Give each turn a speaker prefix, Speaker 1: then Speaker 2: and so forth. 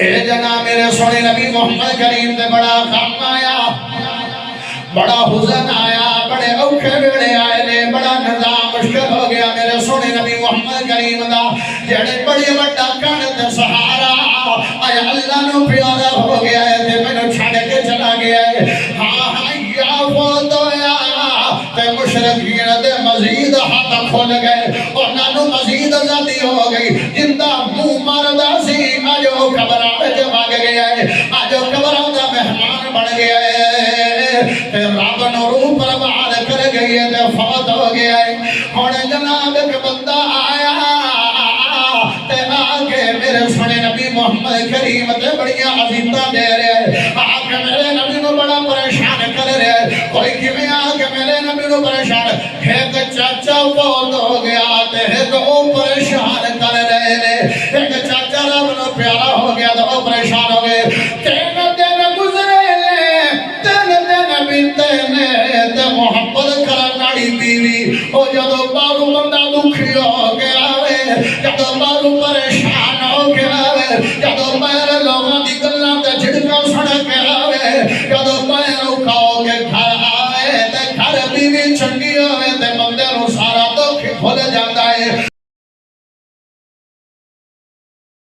Speaker 1: اے جناب میرے سونے نبی محمد کریم دے بڑا غم آیا، بڑا حزن آیا، بڑے اوکھے ویلے آئے نے، بڑا نظام مشکل ہو گیا میرے سونے نبی محمد کریم دا، جڑے بڑی وڈا کن تے سہارا اے اللہ نو پیارا ہو گیا ہے تے مینوں چھڈ کے چلا گیا ہے۔ ہاں ہاں یا فوت ہویا تے مشرکین دے مزید ہاتھ کھل گئے، انہاں نو مزید آزادی ہو گئی، جندا منہ ماردا سی اج او قبراں وچ وگ گیا ہے، اج او قبراں دا مہمان بن گیا ہے، تے رب نو روح پروان کر گئی ہے تے فوت ہو گیا ہے۔ ہن جناب ایک بندہ آیا تے آگے میرے سونے نبی محمد کریم تے بڑیاں عزیزاں دے رہے ہیں، آگے میرے نبی نو بڑا پریشان کر رہے ہیں، کوئی کیویں آگے میرے نبی نو پریشان ہے کہ چاچا بہت